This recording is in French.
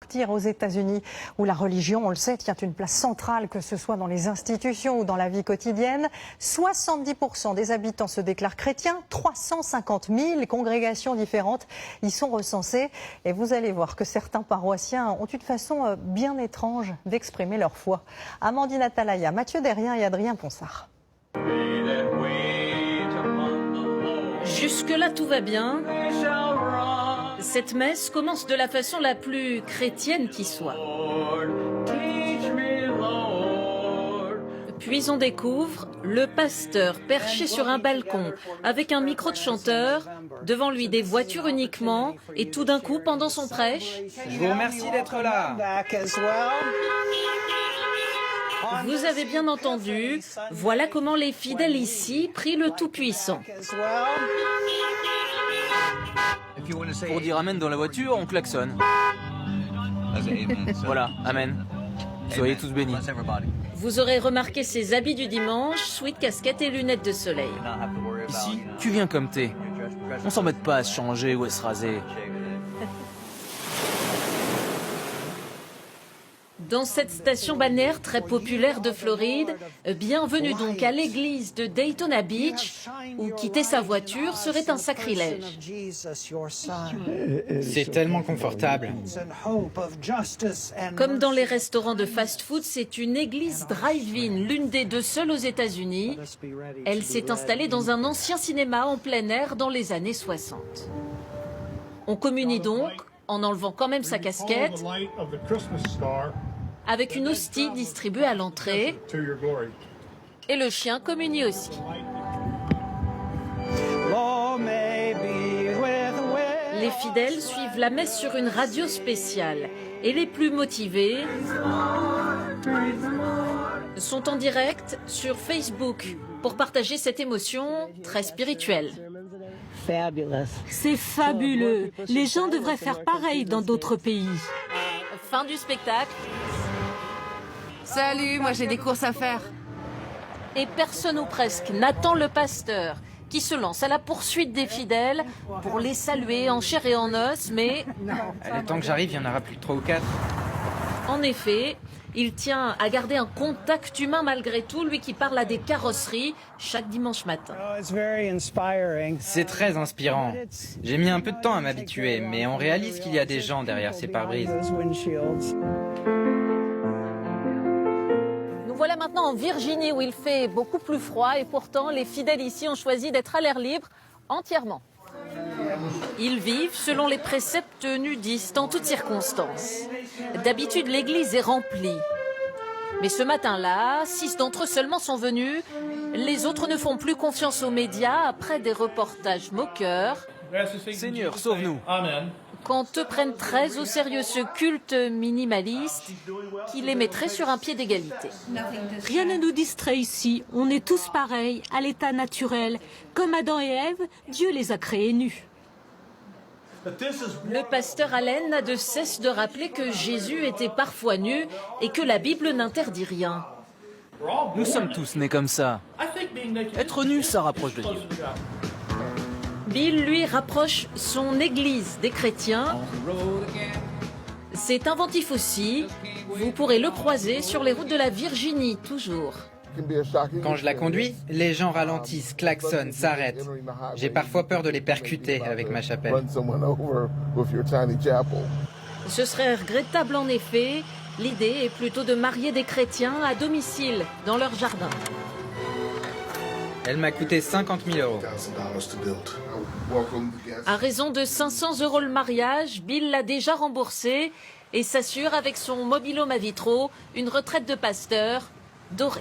partir aux États-Unis, où la religion, on le sait, tient une place centrale, que ce soit dans les institutions ou dans la vie quotidienne. 70% des habitants se déclarent chrétiens, 350 000 congrégations différentes y sont recensées. Et vous allez voir que certains paroissiens ont une façon bien étrange d'exprimer leur foi. Amandine Atalaya, Mathieu Derrien et Adrien Ponsard. Jusque-là, tout va bien. Cette messe commence de la façon la plus chrétienne qui soit. Puis on découvre le pasteur perché sur un balcon avec un micro de chanteur, devant lui des voitures uniquement, et tout d'un coup, pendant son prêche... Je vous remercie d'être là. Vous avez bien entendu, voilà comment les fidèles ici prient le Tout-Puissant. Pour dire amen dans la voiture, on klaxonne. Voilà, amen. Soyez tous bénis. Vous aurez remarqué ses habits du dimanche, sweat, casquette et lunettes de soleil. Ici, tu viens comme t'es. On s'embête pas à se changer ou à se raser. Dans cette station balnéaire très populaire de Floride, bienvenue donc à l'église de Daytona Beach, où quitter sa voiture serait un sacrilège. C'est tellement confortable. Comme dans les restaurants de fast-food, c'est une église drive-in, l'une des deux seules aux États-Unis. Elle s'est installée dans un ancien cinéma en plein air dans les années 60. On communie donc, en enlevant quand même sa casquette, avec une hostie distribuée à l'entrée, et le chien communie aussi. Les fidèles suivent la messe sur une radio spéciale, et les plus motivés sont en direct sur Facebook pour partager cette émotion très spirituelle. C'est fabuleux. Les gens devraient faire pareil dans d'autres pays. Fin du spectacle. Salut, moi j'ai des courses à faire. Et personne ou presque n'attend le pasteur qui se lance à la poursuite des fidèles pour les saluer en chair et en os, mais... Le temps que j'arrive, il y en aura plus que 3 ou 4. En effet, il tient à garder un contact humain malgré tout, lui qui parle à des carrosseries chaque dimanche matin. C'est très inspirant. J'ai mis un peu de temps à m'habituer, mais on réalise qu'il y a des gens derrière ces pare-brises. Nous voilà maintenant en Virginie où il fait beaucoup plus froid et pourtant les fidèles ici ont choisi d'être à l'air libre entièrement. Ils vivent selon les préceptes nudistes en toutes circonstances. D'habitude, l'église est remplie. Mais ce matin-là, 6 d'entre eux seulement sont venus. Les autres ne font plus confiance aux médias après des reportages moqueurs. Seigneur, sauve-nous. Quand eux prennent très au sérieux ce culte minimaliste qui les mettrait sur un pied d'égalité. Rien ne nous distrait ici. On est tous pareils, à l'état naturel. Comme Adam et Ève, Dieu les a créés nus. Le pasteur Allen n'a de cesse de rappeler que Jésus était parfois nu et que la Bible n'interdit rien. Nous sommes tous nés comme ça. Être nu, ça rapproche de Dieu. Bill, lui, rapproche son église des chrétiens. C'est inventif aussi. Vous pourrez le croiser sur les routes de la Virginie, toujours. Quand je la conduis, les gens ralentissent, klaxonnent, s'arrêtent. J'ai parfois peur de les percuter avec ma chapelle. Ce serait regrettable en effet. L'idée est plutôt de marier des chrétiens à domicile, dans leur jardin. Elle m'a coûté 50 000 €. À raison de 500 € le mariage, Bill l'a déjà remboursé et s'assure avec son mobil-home à vitraux une retraite de pasteur dorée.